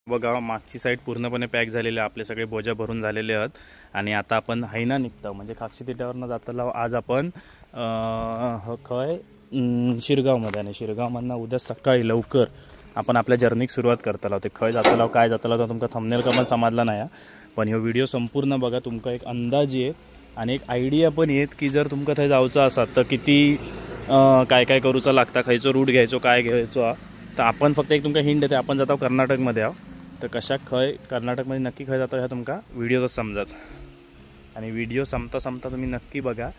बघा मागची साईड पूर्णपणे पॅक झालेली आहे, आपले सगळे बोजा भरून झालेले आहेत आणि आता आपण हैना निघतो म्हणजे खाक्षी तिट्यावरनं जाताना आज आपण खय शिरगावमध्ये आणि शिरगावमधनं उद्या सकाळी लवकर आपण आपल्या जर्नीक सुरुवात करताला. ते खय जाताला काय जाताला तर तुमका थंबनेल कमान समजला नाही, पण ह्यो व्हिडिओ संपूर्ण बघा, तुमका एक अंदाज येत आणि एक आयडिया पण येत की जर तुमका थंय जाऊचं असात तर किती काय काय करूचा लागता, खयचो रूट घ्यायचो काय घ्यायचो. तर आपण फक्त एक तुमका हिंट देते, आपण जातो कर्नाटकमध्ये आहो तर कशा खय कर्नाटकमध्ये नक्की खय जातो ह्या तुमका व्हिडिओच समजत. आणि व्हिडिओ संपता तुम्ही नक्की बघा,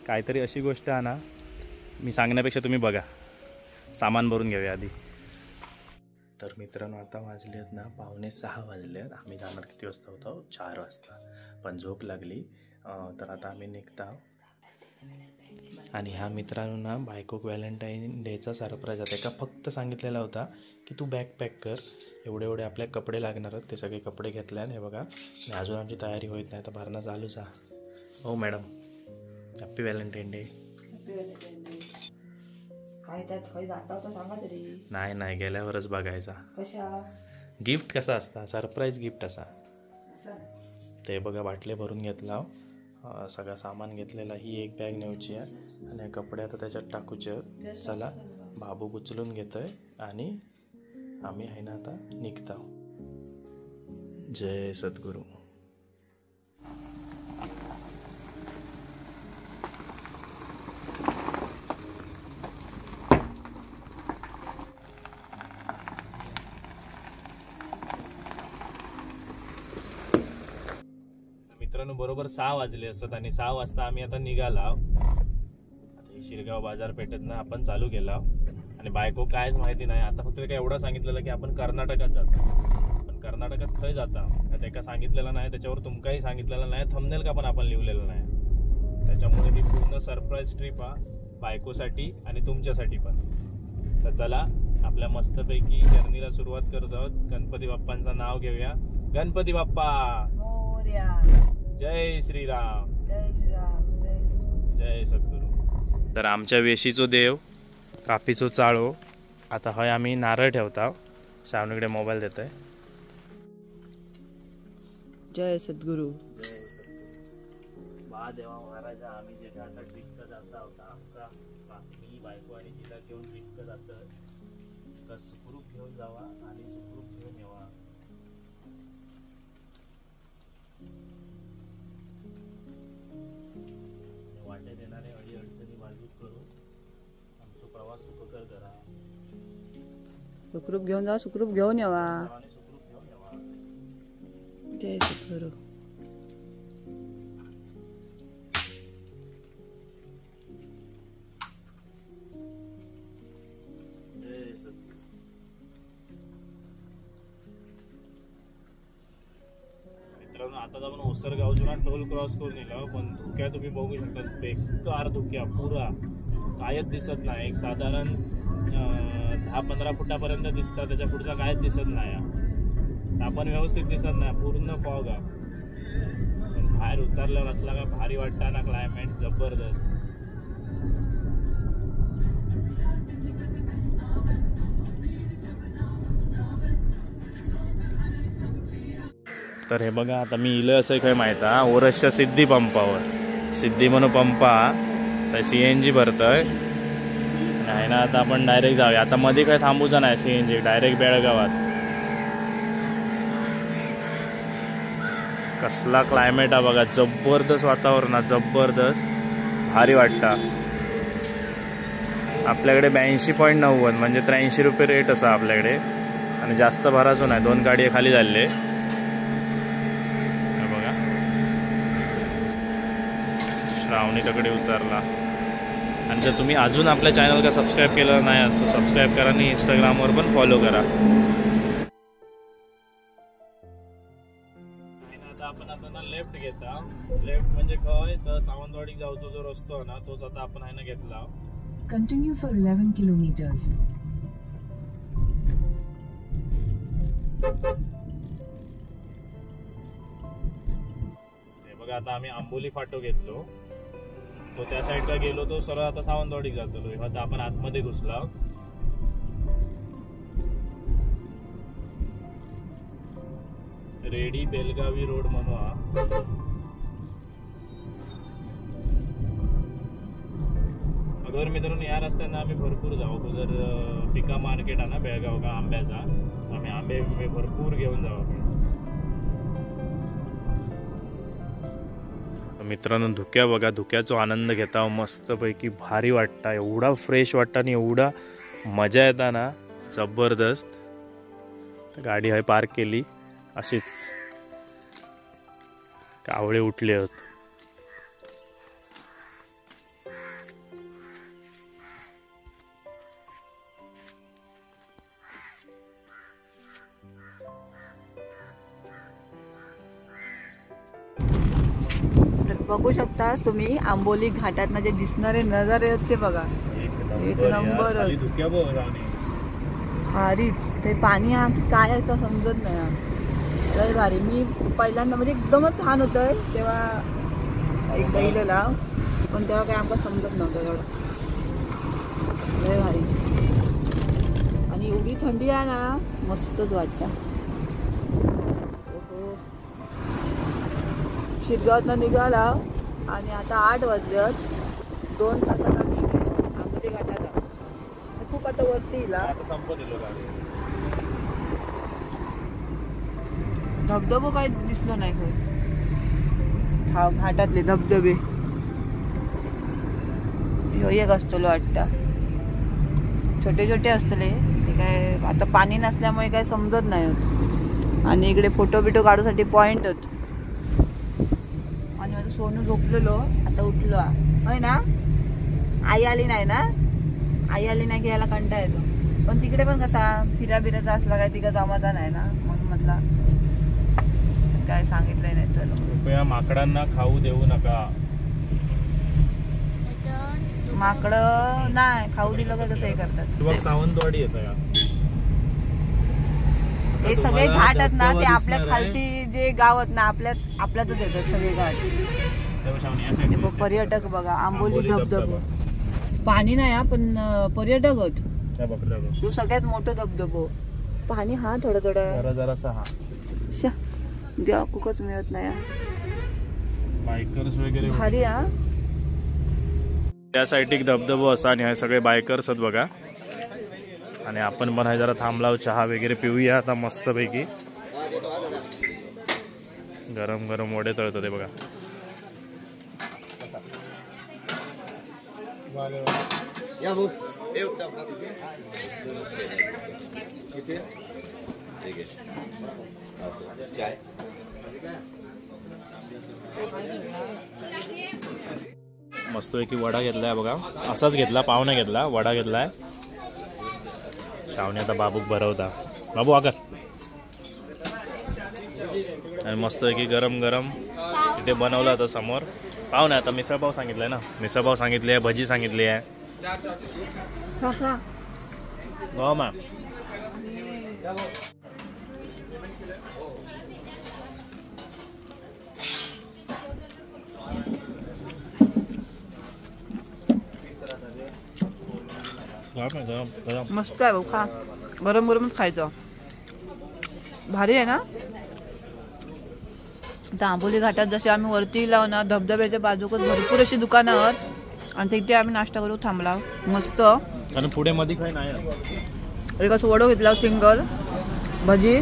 काहीतरी अशी गोष्ट आहे ना मी सांगण्यापेक्षा तुम्ही बघा. सामान भरून घेऊया आधी. तर मित्रांनो आता वाजले आहेत ना 5:45 वाजले आहेत. आम्ही जाणार किती वाजता होतो 4 वाजता, पण झोप लागली तर आता आम्ही निघतो. आणि ह्या मित्रांनो ना बायकोक व्हॅलेंटाईन डेचा सरप्राईज आहे. का फक्त सांगितलेला होता की तू बॅग पॅक कर, एवढे आपले कपडे लागणार आहेत, ते सगळे कपडे घेतले. आणि हे बघा अजून आमची तयारी होत नाही, तर भरणं चालूच आहे. हो मॅडम, हॅप्पी व्हॅलेंटाईन डे. काय त्यात खय जाता होता सांगा तरी. नाही गेल्यावरच बघायचा कशा गिफ्ट कसा असता, सरप्राईज गिफ्ट असा. ते बघा बाटले भरून घेतला, सगळं सामान घेतलेला. ही एक बॅग न्यायची आहे आणि कपडे आता त्याच्यात टाकूचे. चला बाबू उचलून घेतोय आणि आम्ही आहे ना आता निघतो. जय सद्गुरू. मित्रांनो बरोबर 6 वाजले असतात आणि 6 वाजता आम्ही आता निघाला. आता शिरगाव बाजारपेठेतनं आपण चालू केला आणि बायको कायच माहिती नाही. आता फक्त काय एवढं सांगितलेलं की आपण कर्नाटकात जातो, पण कर्नाटकात खय जाता ते का सांगितलेलं नाही, त्याच्यावर तुमकाही सांगितलेलं नाही, थंबनेल का पण आपण लिहिलेलं नाही. त्याच्यामुळे ही पूर्ण सरप्राईज ट्रिप आहे बायकोसाठी आणि तुमच्यासाठी पण. तर चला आपल्या मस्तपैकी जर्नीला सुरुवात करत आहोत. गणपती बाप्पांचं नाव घेऊया. गणपती बाप्पा जय श्रीराम. जय सद्गुरू. तर आमच्या वेशीचो देव, काफीचो चाळो. आता हय आम्ही नारळ ठेवता. श्रावणीकडे मोबाईल देतोय. जय सद्गुरू. बा देवा महाराजा, आम्ही जे आता ट्रिपला जाता होता आमका मी बायको आणि तिला घेऊन ट्रिपला जातं, तर सुखरूप घेऊन जावा आणि सुखरूप घेऊन येवा. वाटेत येणारे अडीअडचणी बाजूक करून आमचा प्रवास सुखकर करा. सुखरूप घेऊन जा, सुखरूप घेऊन यावा. सुखरूप घेऊन यावा. जय सद्गुरू. जय सद्गुरू. मित्रांनो आता आपण ओसरगाव जुना टोल क्रॉस करून गेलो, पण धुक्या तुम्ही बघू शकता, बेकार धुक्या पुरा कायच दिसत नाही. एक साधारण 10-15 फुटापर्यंत दिसतात, त्याच्या पुढचा कायच दिसत नाही. आपण व्यवस्थित दिसत नाही, पूर्ण फॉग आहे. पण बाहेर उतरल्यावर असला का भारी वाटता ना, क्लायमेट जबरदस्त. तर हे बघा आता मी इलं असं काय माहिती आहे, ओरसच्या सिद्धी पंपावर, सिद्धी म्हणून पंपा तर CNG भरतोय. नाही ना आता आपण डायरेक्ट जाऊया. आता मध्ये काय थांबूचं नाही, CNG डायरेक्ट बेळगावात. कसला क्लायमेट आहे बघा, जबरदस्त वातावरण आहे, जबरदस्त भारी वाटता. आपल्याकडे 82.90 म्हणजे 83 रुपये रेट असा आपल्याकडे, आणि जास्त भरायचो नाही. 2 गाडी खाली झाले. बघा श्रावणी तकडे उतरला. आणि जर तुम्ही अजून आपल्या चॅनल का सबस्क्राईब केलं नाही असतं, सबस्क्राईब करा आणि इंस्टाग्रामवर पण फॉलो करा. आता आपण आता लेफ्ट घेता. लेफ्ट म्हणजे काय तर सावंतवाडी जाऊचा जो रस्तो ना तोच आता आपण आहे ना घेतला. Continue for 11 kilometres. हे बघा आता आम्ही आंबोली फाटो घेतलो, तो त्या साईडला गेलो, तो सरळ आता सावंतवाडी जातो. आता आपण आतमध्ये घुसला. रेडी बेलगावी रोड म्हणू हा. अगर मित्रांनो या रस्त्यानं आम्ही भरपूर जाऊ. जर पिका मार्केट आहे ना बेळगाव का आंब्याचा, आम्ही आंबे भरपूर घेऊन जाऊ. मित्रांनो धुक्या बघा, धुक्याचा आनंद घेता मस्तपैकी भारी वाटता. एवढा फ्रेश वाटता आणि एवढा मजा येता ना, जबरदस्त. गाडी आहे पार्क केली अशीच. कावळे उठले होत. बघू शकतास तुम्ही आंबोली घाटात जे दिसणारे नजारे आहेत ते बघा. एक नंबर भारीच. ते पाणी काय असं समजत नाही. लय भारी. मी पहिल्यांदा म्हणजे एकदमच छान होतं तेव्हा एकदा इलेला, पण तेव्हा काय आमका समजत नव्हतं एवढं. लय भारी. आणि एवढी थंडी आहे ना, मस्तच वाटतं. शिरगावातनं निघाला आणि आता 8 वाजल्यात. 2 तासात आम्ही आंबोली घाटात. खूप आता वरती येला. धबधबो काय दिसलो नाही खरं. हा घाटातले धबधबे ह्यो एक असतलो वाटतं. छोटे छोटे असतले ते काय आता पाणी नसल्यामुळे काय समजत नाही होत. आणि इकडे फोटो बिटो काढूसाठी पॉइंट होत. आणि माझं सोनू झोपलेलो, आता उठलो होय ना. आई आली नाही ना, आई आली नाही की याला कंटाळा येतो. पण तिकडे पण कसा फिराबिराचा असला काय तिकडे जमाचा नाही ना, म्हणून म्हटलं काय सांगितलंय नाही. चलो कृपया माकडांना खाऊ देऊ नका. माकडं नाही खाऊ दिलं का कसं हे करतात. सावंतवाडी येतं का हे सगळे घाट आहेत ना, ते आपल्या खालती जे गाव आहेत ना आपल्यातच येतात सगळे घाट. पर्यटक बघा आंबोली धबधबा. पाणी नाही पण पर्यटक होत. तो सगळ्यात मोठं धबधबो. पाणी हा थोडं थोडं जरासा हा द्या कुकच मिळत नाही. बायकर्स वगैरे भारी हा. त्या साईड एक धबधबो असा आणि हे सगळे बायकर्स आहेत बघा. आणि आपण पण जरा थांबलाव, चहा वगैरे पिऊया आता मस्तपैकी. गरम गरम वडे तळतो ते बघा. मस्तपैकी वडा घेतलाय बघा. असाच घेतला, पाव नाही घेतला, वडा घेतलाय. शावणी आता बाबूक भरवता. बाबू आकर. आणि मस्तपैकी गरम गरम इथे बनवलं होतं समोर. पाव नाही आता मिसळपाव सांगितलंय ना, मिसळपाव सांगितली आहे, भजी सांगितली आहे. हो मॅम. मस्त आहे भाऊ, खा. गरम गरमच खायचं. भारी आहे ना. आता आंबोली घाटात जसे आम्ही वरती लाव ना, धबधब्याच्या बाजूकच भरपूर अशी दुकानं आहेत आणि तिथे आम्ही नाश्ता करू थांबला. मस्त. कारण पुढे मध्ये काही नाही. एक असं वडो घेतला सिंगल, भजी.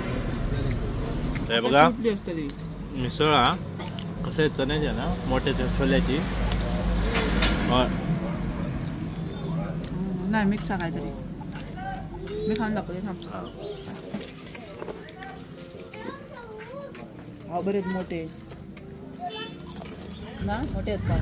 ते बघा मिसळ कसे चण्याची ना, मोठ्या छोल्याची. नाही मिक्स काहीतरी. मी खाऊन दाखवते थांब. बरेच मोठे ना, मोठे आहेत का.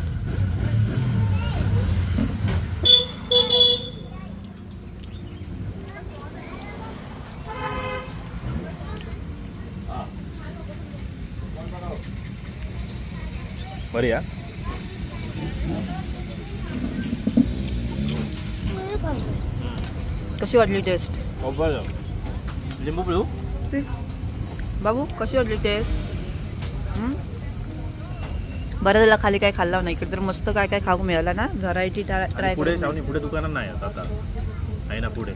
बरी या. कशी वाटली टेस्ट. लिंबू पिळू बाबू, कशी वाटली टेस्ट. बरं झालं खाली काय खाल्ला नाही. इकडे तर मस्त काय काय खाऊ मिळाला ना. Variety try. पुढे शावणी पुढे दुकानात नाही आता आहे ना पुढे.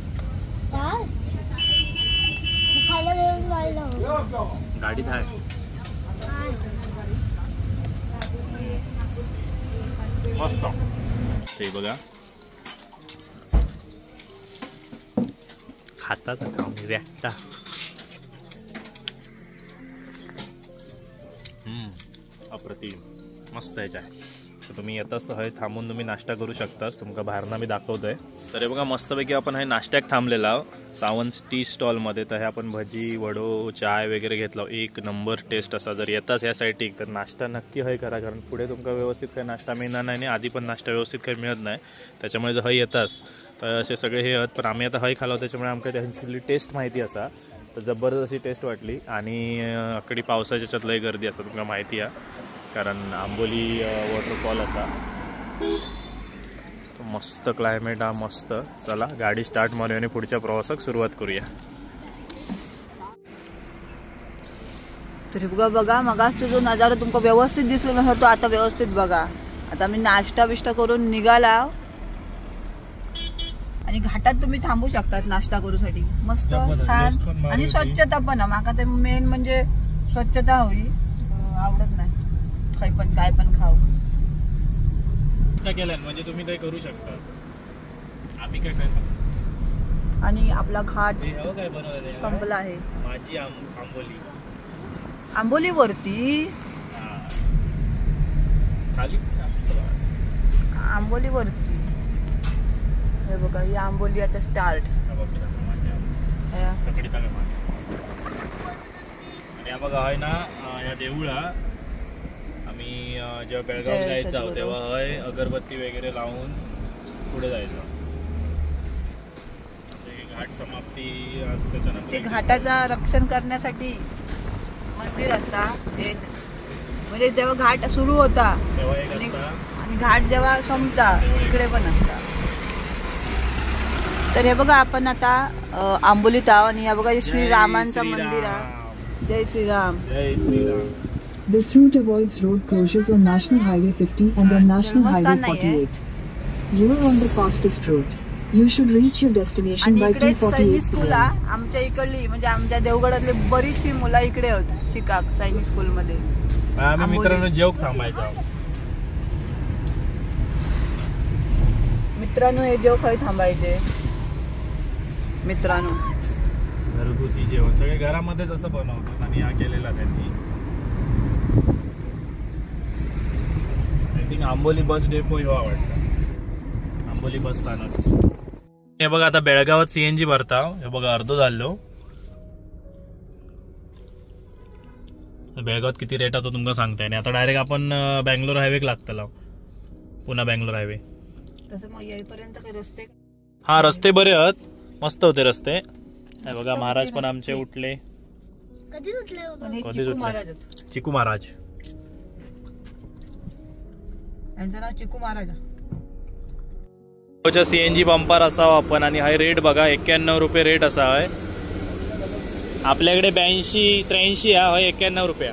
गाडीत आहे मस्त ते बघा खातात रेट्टा अप्रतिम मस्त आहे चाय तर तुम्ही येताच तर हय थांबून तुम्ही नाश्ता करू शकतास तुमका बाहेरनं मी दाखवतोय तर हे बघा मस्तपैकी आपण हे नाश्त्याक थांबलेला आहो सावंत टी स्टॉलमध्ये तर हे आपण भजी वडो चाय वगैरे घेतलो एक नंबर टेस्ट असा जर येताच या साईटीक तर नाश्ता नक्की हय करा कारण पुढे तुमका व्यवस्थित काही नाश्ता मिळणार नाही आणि आधी पण नाश्ता व्यवस्थित काही मिळत नाही त्याच्यामुळे जर हय येताच तर असे सगळे हे आहेत पण आम्ही आता हय खालो त्याच्यामुळे आमका त्यांची टेस्ट माहिती असा तर जबरदस्त अशी टेस्ट वाटली आणि अकडी पावसाच्या लय गर्दी असता तुमका माहिती आहे कारण आंबोली वॉटरफॉल असा मस्त क्लायमेट हा मस्त चला गाडी स्टार्ट मारूया आणि पुढच्या प्रवासाक सुरुवात करूया तरी बघा मगाच जो नजारा तुमका व्यवस्थित दिसलो नसतो तो आता व्यवस्थित बघा आता मी नाश्ता बिष्टा करून निघाला आणि घाटात तुम्ही थांबू शकतात नाश्ता करूसाठी मस्त छान आणि स्वच्छता पण माका ते मेन म्हणजे स्वच्छता हवी आवडत नाही काही पण काय पण खाऊ केलं म्हणजे तुम्ही काही करू शकता आम्ही काय करतो आणि आपला घाट काय बनवलं संपला आहे माझी आंबोली आंबोलीवरती खाली आंबोलीवरती हे बघा ही आंबोली आता स्टार्ट आणि बघा आहे ना या देऊळा आम्ही जेव्हा बेळगाव जायचं तेव्हा हय अगरबत्ती वगैरे लावून पुढे जायचं घाट समाप्ती त्याच्यानंतर ते घाटाचा रक्षण करण्यासाठी मंदिर असता एक म्हणजे जेव्हा घाट सुरू होता तेव्हा एक असता आणि घाट जेव्हा संपता तिकडे पण असता तर हे बघा आपण आता आंबोलीत आहो आणि हे बघा श्रीरामांचं मंदिर आहे जय श्रीराम जय Shriram This route avoids road closures on National Highway 50 and on National Highway 48. You are on the fastest route. You should reach your destination by 2:48 school आमच्या इकडली म्हणजे आमच्या देवगडातली बरीचशी मुलं इकडे होत शिकाक सैनिक स्कूल मध्ये आम्ही मित्रांनो जेवक थांबायचा मित्रांनो हे जेव खय थांबायचे मित्रांनो घरगुती जेवण सगळे घरामध्येच असं बनवतात आणि हा केलेला त्यांनी I think Amboli bus depot ह्यो आवडतं आंबोली बस स्थानक हे बघा आता बेळगावात सीएनजी भरताव हे बघा अर्धो झालो बेळगावात किती रेट होतो तुमका सांगताय आणि आता डायरेक्ट आपण बँगलोर हायवेक लागतला पुन्हा बँगलोर हायवे तसं मग येईपर्यंत काही रस्ते हा रस्ते बरे आहेत मस्त होते रस्ते हे बघा महाराज पण आमचे उठले कधी उठले चिकू महाराज यांचं नाव चिकू महाराज सीएनजी पंपार असावं आपण आणि हाय रेट बघा 91 रुपये रेट असा आहे आपल्याकडे 82-83 आहे 91 रुपया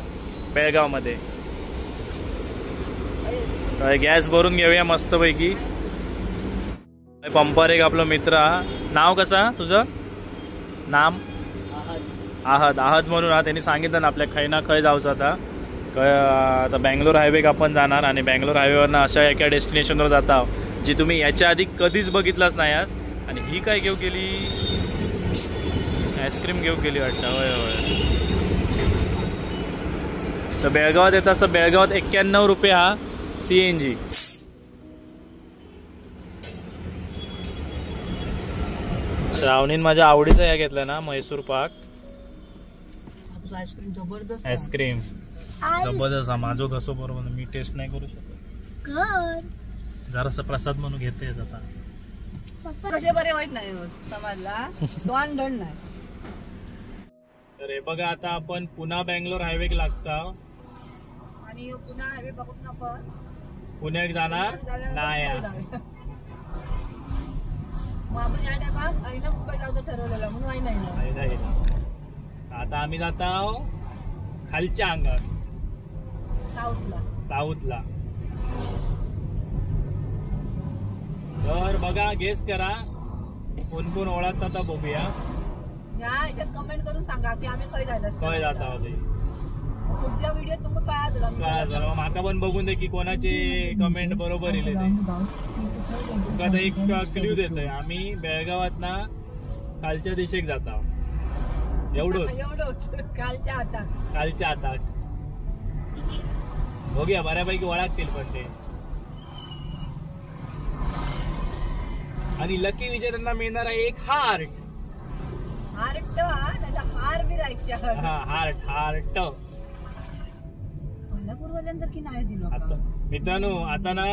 बेळगाव मध्ये गॅस भरून घेऊया मस्त पैकी पंपार एक आपला मित्र नाव कसा तुझं नाम आहद म्हणून त्यांनी सांगितलं ना आपल्या खय ना खय जाऊचं आता बँगलोर हायवे आपण जाणार आणि बँगलोर हायवेवरनं अशा एका डेस्टिनेशनवर जाता जी तुम्ही याच्या आधी कधीच बघितलाच नाही आज आणि ही काय घेऊ गेली आईस्क्रीम घेऊ गेली वाटतं होय होय तर बेळगावात येत असतं बेळगावात 91 रुपये हा सीएनजी श्रावणीन माझ्या आवडीचा या घेतला ना म्हैसूर पाक आईस्क्रीम जबरदस्त आईस्क्रीम जबरदस्त माझो घसो बरोबर मी टेस्ट नाही करू शकत जरासा प्रसाद म्हणून घेते आता कसे बरे वाईट नाही समाजला तो अंधण नाही तर हे बघा आता आपण पुन्हा बँगलोर हायवे लागता आणि पुन्हा हायवे बघून आपण पुण्यात जाणार नाही मग आपण या टायमात आईला मुंबई जायचं ठरवलेलं म्हणून आई नाही आता आम्ही जाता खालच्या अंगात साऊथला तर बघा गेस करा कोण ओळखता बघूया या याच्यात कमेंट करून सांगा की आम्ही खय जायचं खय जाता पुढच्या व्हिडिओत तुमका काय झालं माका पण बघून दे की कोणाचे कमेंट बरोबर येले ते. तुका आता एक क्ल्यू देतोय, आम्ही बेळगावात ना कालच्या दिशेक जाता एवढंच कालच्या आता बघूया बऱ्यापैकी ओळखतील पण ते. आणि लकी विजेत्यांना मिळणारा एक हार्ट. हार बी हार्ट कोल्हापूरवाल्यांना की नाही दिलं आता मित्रांनो. आता ना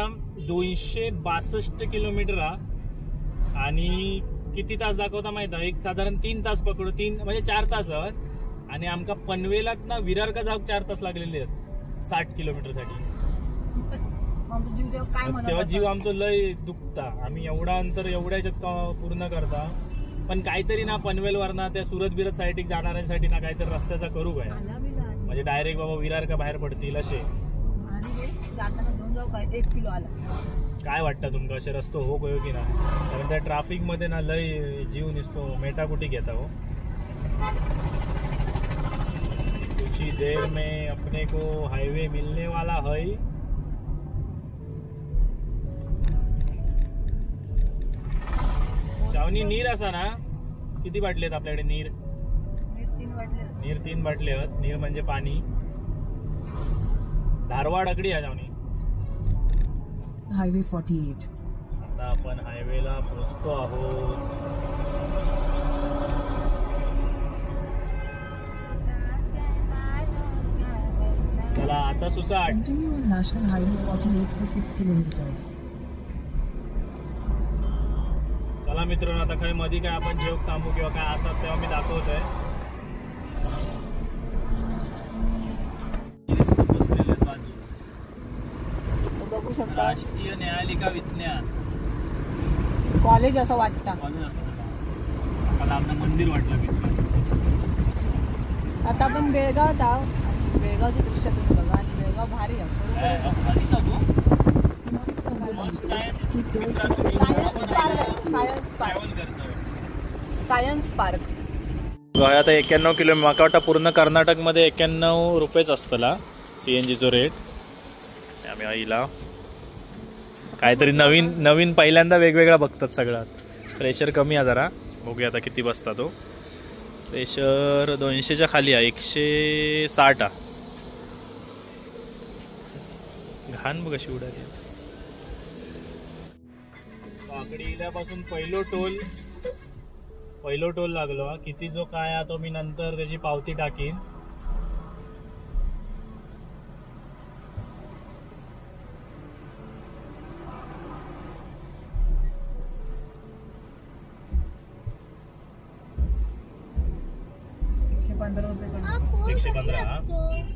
262 किलोमीटर आणि किती तास दाखवता माहित आहे, एक साधारण 3 तास पकडू, 3 म्हणजे 4 तास. आणि आमका पनवेलात ना विरार का जाऊ 4 तास लागलेले आहेत 60 किलोमीटर साठी. तेव्हा जीव आमचं लय दुखता. आम्ही एवढा अंतर एवढ्या याच्यात पूर्ण करता, पण काहीतरी ना पनवेल वर ना त्या सुरत बिरत साईड जाणाऱ्यांसाठी ना काहीतरी रस्त्याचा करू काय, म्हणजे डायरेक्ट बाबा विरार का बाहेर पडतील असे. काय वाटतं तुमका असे रस्तो हो गयो की ना? कारण त्या ट्रॅफिक मध्ये ना लय जीव निसतो मेटाकुटी घेता हो. कुछ ही देर में अपने को हाईवे मिलने वाला है. श्रावणी नीर असा ना किती बाटलेत आपल्याकडे? नीर 3 बाटले आहेत. नीर म्हणजे पाणी. धारवाड अगडी आहे श्रावणी. हायवे 48. आता आपण हायवेला पोहोचतो आहोत. चला आता सुसाट. Continue on National Highway 48 for 6 kilometers. चला मित्रांनो, आता काही मध्ये काय आपण जेव थांबू किंवा काय असं तेव्हा मी दाखवतोय. बघू शकता राष्ट्रीय न्यायालिका विज्ञान कॉलेज असं वाटतं. कॉलेज असतं मला आपलं मंदिर वाटलं विज्ञान. आता आपण बेळगावात आहोत. बेळगावचे दृश्य तुम्ही बघा. आणि बेळगाव भारी आहे. Science park. आता 91 किलोमीटर माका वाटतं पूर्ण कर्नाटकमध्ये 91 रुपयेच असतला CNGचो रेट. आम्ही आईला काहीतरी नवीन पहिल्यांदा वेगवेगळा बघतात सगळ्यात. प्रेशर कमी आहे जरा. बघूया आता किती बसता तो. प्रेशर 200च्या खाली आहे. 160 आहे. घाण बघ अशी उडाली. आकडी इल्यापासून पहिलो टोल लागलो. किती जो काय आहे तो मी नंतर त्याची पावती टाकीन.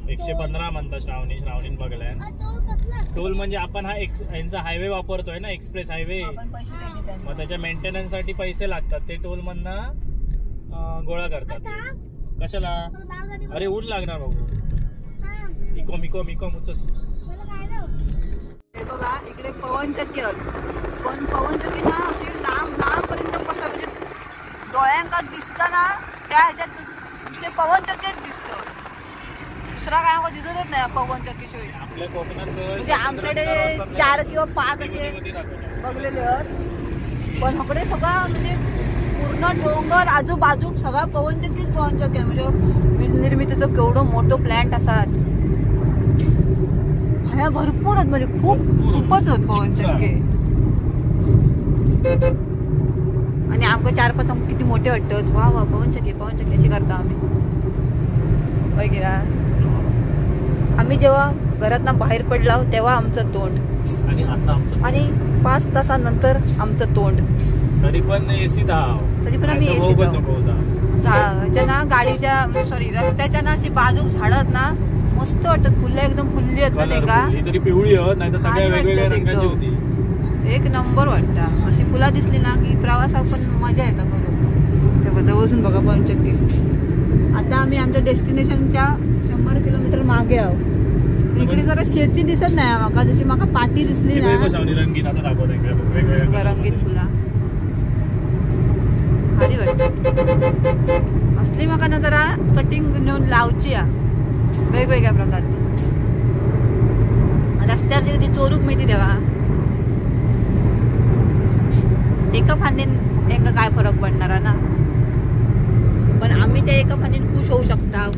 $115 म्हणता श्रावणी बघलाय. टोल म्हणजे आपण हा यांचा हायवे वापरतोय ना, एक्सप्रेस हायवे. मग त्याच्या मेंटेनन्स साठी पैसे लागतात. ते टोल मधनं गोळा करतात. कशाला? अरे ऊन लागणार बाबू. इकॉम उचल. हे बघा इकडे पवनचक्की पण पवनचक्की ना अशी लांब पर्यंत कसं म्हणजे डोळ्यांका दिसताना त्या ह्याच्यात ते पवनचक्कीच दिसतं. दुसरा काय आम्हाला दिसतच नाही पवनचक्की शिवाय. आपल्या कोकणात म्हणजे आमच्याकडे 4 किंवा 5 असे बघलेले आहेत. पण इकडे सगळं म्हणजे पूर्ण डोंगर आजूबाजू सगळा पवनचक्कीच आहे. म्हणजे वीज निर्मितीचं केवढं मोठं प्लॅन्ट असतात. ह्या भरपूर आहेत म्हणजे खूपच होत पवनचक्की. आणि आमचं 4-5 किती मोठे वाटतात. वा पवनचक्की अशी करता आम्ही वगैरे. आम्ही जेव्हा घरातनं बाहेर पडलो तेव्हा आमचं तोंड आणि 5 तासानंतर आमचं तोंड. तरी पण आम्ही ना गाडीच्या रस्त्याच्या ना अशी बाजू झाडत ना मस्त वाटत. फुलं एकदम फुलली आहेत ना. ते का पिवळी नाही तर सगळ्या वेगवेगळ्या रंगाची होती. एक नंबर वाटतं. अशी फुला दिसली ना की प्रवासात पण मजा येतं करून. जवळून बघा पवनचक्की. आता आम्ही आमच्या डेस्टिनेशनच्या 100 किलोमीटर मागे आहोत. इकडे जरा शेती दिसत नाही माका. जशी माका पाटी दिसली ना रंगीत फुला भारी वाटत. असली माका ना जरा कटिंग नेऊन लावची. वेगवेगळ्या प्रकारची रस्त्यावर कधी चोरूक मिळते तेव्हा एका फांदीन त्यांना काय फरक पडणार ना, पण आम्ही त्या एका फांदीन खुश होऊ शकता.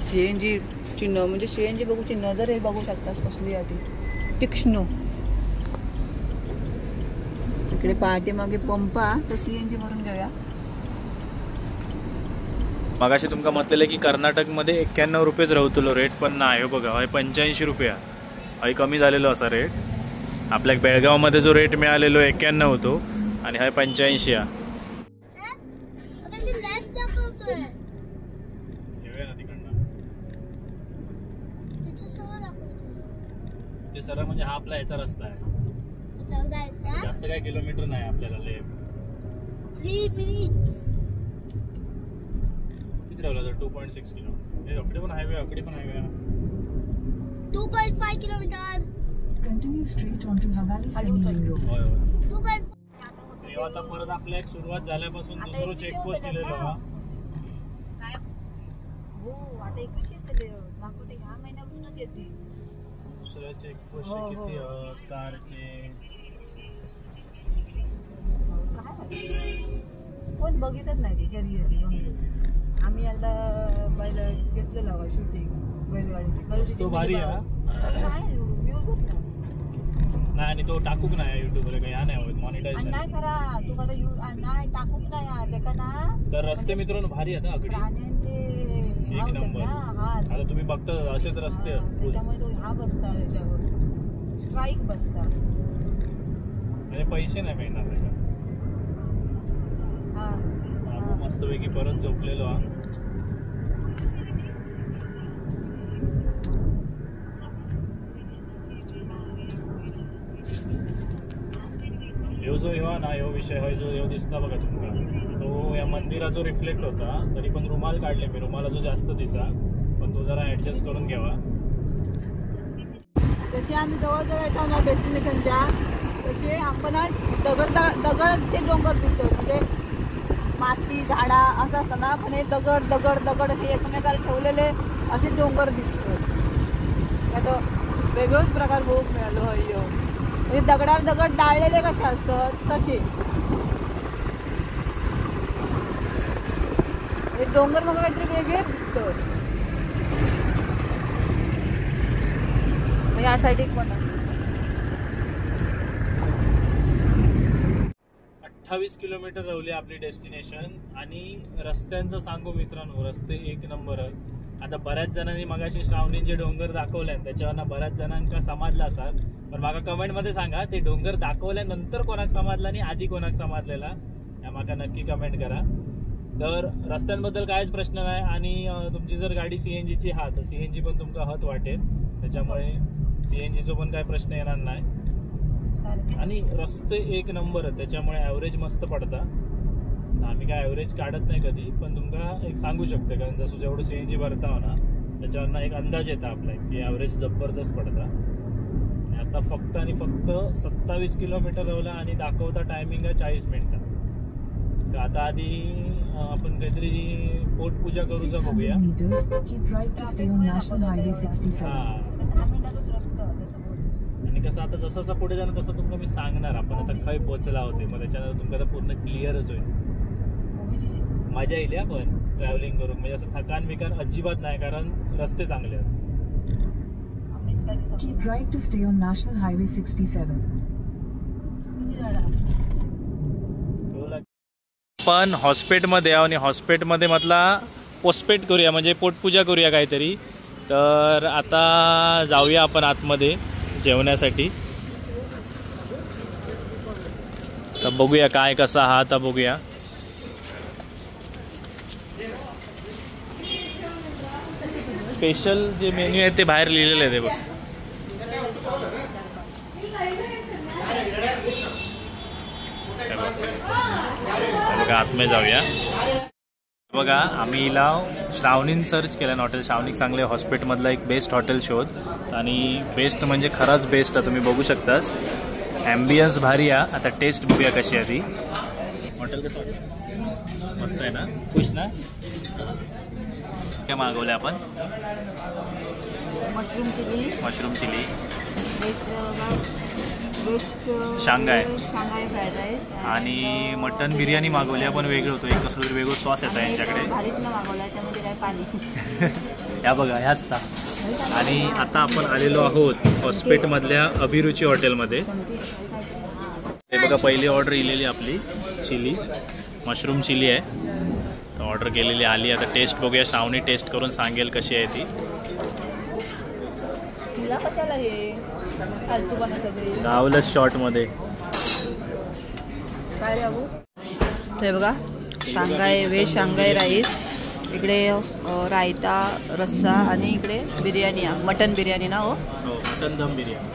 सीएनजी चिन्ह म्हणजे सीएनजी बघूची नजर हे बघू शकतास कसली आहे ती तीक्ष्ण. तिकडे पहाटे मागे पंपा तर सीएनजी भरून घेऊया. मगाशी तुमका म्हटलेलं की कर्नाटकमध्ये 91 रुपयेच राहतलो रेट, पण नाही हो बघा, हय 85 रुपया हय कमी झालेलो असा रेट. आपल्या बेळगावमध्ये जो रेट मिळालेलो 91 होतो आणि हय 85 आहे. ते सरळ म्हणजे हा आपला याचा रस्ता आहे, जास्त काय किलोमीटर नाही आपल्याला. किती राहिला 2.6 किलोमीटर. अकडे पण हायवे, अकडे पण highway 2.5 kilometre. Continue straight onto Havali Sending Road. आता परत आपल्या एक सुरुवात झाल्यापासून दुसरं चेकपोस्ट केलेलं हा. हो आता 21 दाखवते ह्या महिन्यापासूनच येते. दुसऱ्या चेकपोस्ट किती कारचे कोण बघितच नाही ती शर्यती. आम्ही एकदा बैल घेतलेला शूटिंग बैलगाडीची. तो भारी आहे नाही, आणि तो टाकूक नाही युट्यूबवर काही नाही होत मॉनिटाईज नाही करा तू करा नाही टाकूक नाही त्याका ना. तर रस्ते मित्रांनो भारी आहेत अगदी प्राण्यांचे एक नंबर. आता तुम्ही बघता असेच रस्ते त्याच्यामुळे तो हा बसता त्याच्यावर स्ट्राईक बसता म्हणजे पैसे नाही मिळणार त्याला. मस्तपैकी परत झोपलेलो हा. ह्यो जो ह्यो ना ह्यो विषय हो जो ह्यो दिसता बघा तुमका, तो या मंदिरा जो रिफ्लेक्ट होता तरी पण रुमाल काढले मी, रुमाला जो जास्त दिसा, पण तो जरा ऍडजस्ट करून घ्यावा. जसे आम्ही जवळजवळ येतो ना डेस्टिनेशनच्या तसे आपण दगडचे डोंगर दिसतो. म्हणजे माती झाडा असं असतं ना, पण हे दगड दगड दगड असे एकमेकाला ठेवलेले असे डोंगर दिसतो. तो वेगळोच प्रकार बघूक मिळालो अय्यो. म्हणजे दगडावर दगड डाळलेले कसे असतात तसे हे डोंगर मग काहीतरी वेगळेच दिसतं. या साईड पण 28 किलोमीटर राहिली आपली डेस्टिनेशन. आणि रस्त्यांचं सांगू मित्रांनो, रस्ते एक नंबर आहेत. आता बऱ्याच जणांनी मगाशी श्रावणी जे डोंगर दाखवले त्याच्यावर बऱ्याच जणांका समाजला असाल, पण माका कमेंटमध्ये सांगा ते डोंगर दाखवल्यानंतर कोणाक समाजला आणि आधी कोणाक समाजलेला या माका नक्की कमेंट करा. तर रस्त्यांबद्दल काहीच प्रश्न नाही. आणि तुमची जर गाडी सीएनजीची हा तर सीएनजी पण तुमका हत वाटेल, त्याच्यामुळे सीएनजीचा पण काही प्रश्न येणार नाही. आणि रस्ते एक नंबर आहेत, त्याच्यामुळे ॲव्हरेज मस्त पडता. आम्ही काय ॲव्हरेज काढत नाही कधी, पण तुमका एक सांगू शकते, कारण जसं जेवढं सीएनजी भरता हो ना त्याच्यावरनं एक अंदाज येता आपला की ॲव्हरेज जबरदस्त पडता. आणि आता फक्त आणि फक्त 27 किलोमीटर राहिला आणि दाखवता टायमिंग आहे 40 मिनिटं. तर आता आधी आपण काहीतरी पोटपूजा करूचा बघूया. आणि कसं आता जसं जसं पुढे जाणं तसं तुमका मी सांगणार आपण आता खय पोचला होते, मग त्याच्यानंतर तुमका आता पूर्ण क्लिअरच होईल. मजा येईल आपण ट्रॅव्हलिंग करून, म्हणजे असं थकान बिकान अजिबात नाही, कारण रस्ते चांगले आहेत. Keep right to stay on National Highway 67. पण हॉस्पिटलमध्ये आहो आणि हॉस्पिटलमध्ये म्हटला पोस्टपेट करूया, म्हणजे पोटपूजा करूया काहीतरी. तर आता जाऊया आपण आतमध्ये जेवण्यासाठी. तर बघूया काय कसा हा आता बघूया. स्पेशल जे मेन्यू आहे ते बाहेर लिहिलेलं आहे ते बघ. बघा आतमध्ये जाऊया. बघा आम्ही हिला श्रावणीन सर्च केलं, हॉटेल श्रावणी चांगले हॉस्पिटलमधला एक बेस्ट हॉटेल शोध. आणि बेस्ट म्हणजे खरंच बेस्ट आहे, तुम्ही बघू शकतास. ॲम्बियन्स भारी आहे. आता टेस्ट बघूया कशी आहे ती. हॉटेल कसं वाटतं? मस्त आहे ना, खुश ना. काय मागवले आपण? Mushroom chilli, Shanghai fried rice आणि मटन बिर्याणी मागवली आपण. वेगळं होतं, एक कसं तरी वेगळं सॉस येतं यांच्याकडे. भारीतलं मागवलं त्यामध्ये काय पाणी. या बघा ह्याच ता. आणि आता आपण आलेलो आहोत हॉस्पिटलमधल्या अभिरुची हॉटेलमध्ये. हे बघा पहिली ऑर्डर इलेली आपली चिली, मशरूम चिली आहे. तर ऑर्डर केलेली आली. आता टेस्ट बघूया, श्रावणी टेस्ट करून सांगेल कशी आहे ती. तुला कशाला हे फालतूपणा सगळी गावलं शॉर्टमध्ये. काय रे अबू? ते बघा शांघाय व्हेज शांघाय राईस, इकडे रायता रस्सा आणि इकडे बिर्याणी आहे, मटन बिर्याणी ना. हो मटन दम बिर्याणी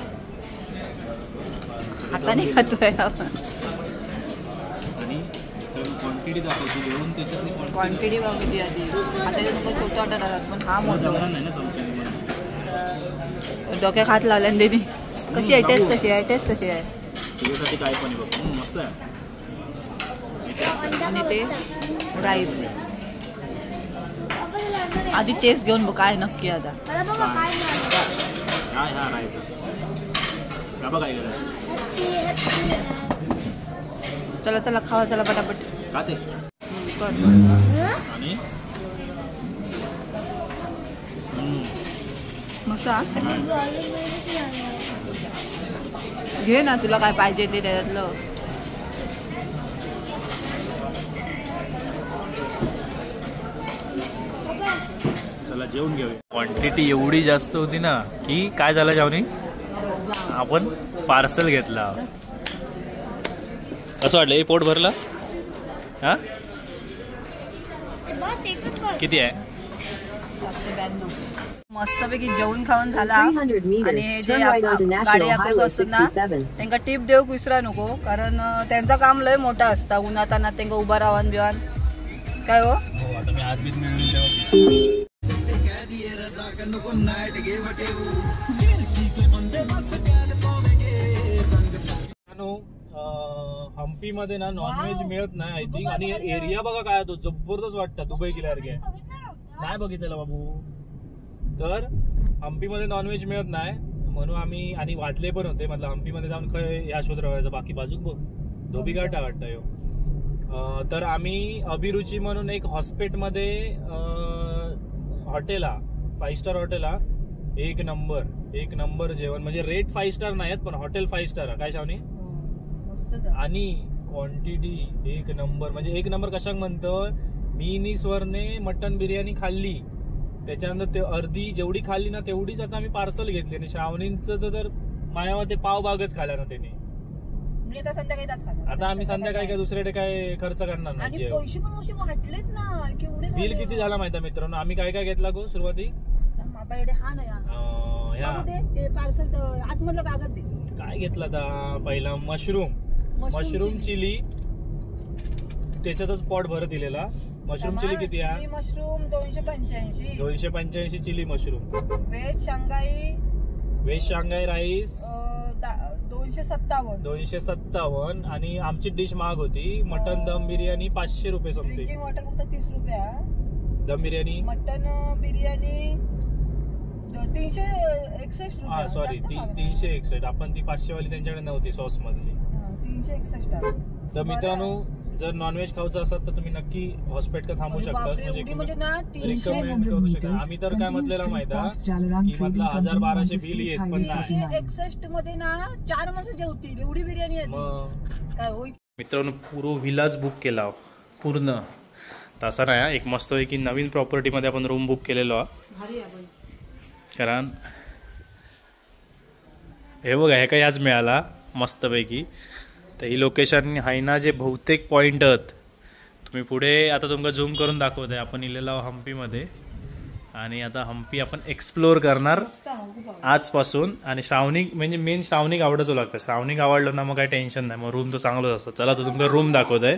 हाताने खातोय आपण. आणि क्वांटिटी दाखवतो घेऊन त्याच्यातली क्वांटिटी बघितली आधी. आता नको छोटे ऑर्डर आहात पण हा मोठा नाही ना चमच्याने. डोक्यात हात लावल्याने दिली. कशी आहे टेस्ट? कशी आहे टेस्ट? कशी आहे तुझ्यासाठी काय पण बघ मस्त आहे. आणि ते राईस आधी टेस्ट घेऊन बघ काय नक्की. आता काय हा राईस काय करायचं? चला चला खावा, चला पटापट खाते. आणि मस्त घे ना, तुला काय पाहिजे ते त्याच्यातलं. चला जेवून घेऊया. क्वांटिटी एवढी जास्त होती ना की काय झालं जावनी, आपण पार्सल घेतला. कसं वाटलं? हे पोट भरलं? हा किती आहे? मस्तपैकी जेवण खाऊन झाला. आणि हे जे गाडी आखत असतात ना त्यांना टीप देऊ विसरा नको, कारण त्यांचं काम लय मोठा असता. उन्हाताना त्यांना उभा राहून बिवान काय. हो आता मी आज बीत मिळून हम्पी मध्ये ना नॉनव्हेज मिळत नाही आय थिंक. आणि एरिया बघा काय तो जबरदस्त वाटतं, दुबई किल्ल्यासारखे. नाही बघितलेला बाबू. तर हम्पी मध्ये नॉनव्हेज मिळत नाही म्हणून आम्ही, आणि वाजले पण होते म्हटलं हम्पी मध्ये जाऊन ह्या शोध राहायचं. बाकी बाजूक बघ धोबी घाटा वाटतं ह्यो. तर आम्ही अभिरुची म्हणून एक हॉस्पिटलमध्ये हॉटेल, 5 स्टार हॉटेल, एक नंबर जेवण. म्हणजे रेट 5 स्टार नाही पण हॉटेल 5 स्टार. काय शावनी? आणि क्वांटिटी एक नंबर. म्हणजे एक नंबर कशाक म्हणतं, मी निस्वरने मटन बिर्याणी खाल्ली, त्याच्यानंतर ते अर्धी जेवढी खाल्ली ना तेवढीच आता आम्ही पार्सल घेतली. आणि श्रावणींचं तर मायावर ते पावभागच खाल्ला ना त्याने. आता आम्ही संध्याकाळी काय दुसरीकडे काय खर्च करणार नाही. बिल किती झाला माहिती आहे मित्रांनो? आम्ही काय काय घेतला गो सुरुवाती? काय घेतला आता? पहिला मशरूम चिली, त्याच्यातच पॉट भरत दिलेला. मशरूम चिली किती आहे? Mushroom 285 chilli mushroom. Veg Shanghai rice 257. आणि आमची डिश महाग होती, मटन दम बिर्याणी 500 रुपये समथिंग. वॉटर फक्त 30 रुपये. दम बिर्याणी, मटन बिर्याणी 361 रुपये. सॉरी 361. आपण ती 500 वाली त्यांच्याकडे नव्हती सॉस मधली. 361. तर मित्रांनो जर नॉनव्हेज खायचं असेल तर तुम्ही नक्की हॉस्पिटल थांबू शकता. रिकमेंड करू शकता. आम्ही तर काय म्हटलेलं माहिती की म्हटलं 1000-1200 बिल येत पण नाही. 161 मध्ये ना 4 माणसं जेवतील एवढी बिर्याणी आहे. काय होईल मित्रांनो? पूर्ण विलास बुक केला पूर्ण. तसा नाही, एक मस्त की नवीन प्रॉपर्टी मध्ये आपण रूम बुक केलेलो. कारण हे बघा हे काही आज मिळाला मस्तपैकी. तर ही लोकेशन हायना जे बहुतेक पॉईंट आहेत तुम्ही पुढे आता तुमका झूम करून दाखवत आहे. आपण इलेलो हम्पीमध्ये आणि आता हम्पी आपण एक्सप्लोर करणार आजपासून. आणि श्रावणिक म्हणजे मेन श्रावणिक आवडतो लागतं. श्रावणिक आवडलं ना मग काही टेन्शन नाही, मग रूम तर चांगलंच असतं. चला तर तुमचा रूम दाखवत आहे.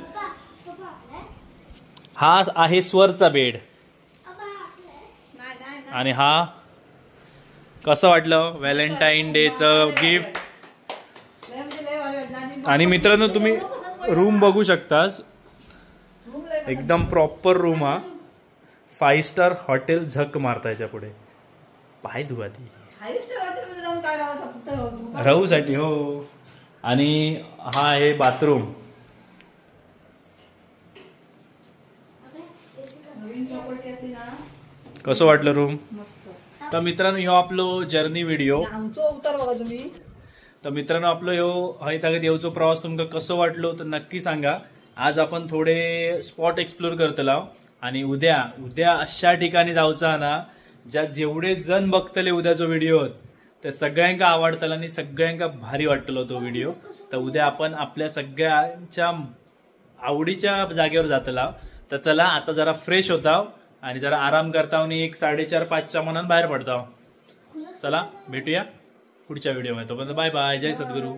हा आहे स्वरचा बेड. आणि हा कसं वाटलं व्हॅलेंटाईन डेचं गिफ्ट. आणि मित्रांनो तुम्ही रूम बघू शकता, एकदम प्रॉपर रूम हा. 5 स्टार हॉटेल झक मारतायच्या पुढे पाय धुवा ती राहू साठी हो. आणि हा आहे बाथरूम. कसं वाटलं रूम? तर मित्रांनो ह्यो आपलो जर्नी व्हिडिओ. उतर बघा तुम्ही. तर मित्रांनो आपलं ह्यो हयतागत येवचो प्रवास तुमका कसो वाटलो तर नक्की सांगा. आज आपण थोडे स्पॉट एक्सप्लोर करतलो आणि उद्या अशा ठिकाणी जाऊचा ना ज्या जेवढे जण बघतले उद्याचो व्हिडिओ ते सगळ्यांका आवडतला आणि सगळ्यांका भारी वाटतलो तो व्हिडिओ. तर उद्या आपण आपल्या सगळ्यांच्या आवडीच्या जागेवर जातला. तर चला आता जरा फ्रेश होता आणि जरा आराम करता आणि 4:30-5च्या मनात बाहेर पडता. चला भेटूया पुढच्या व्हिडिओ मध्ये. तोपर्यंत बाय बाय. जय सद्गुरू.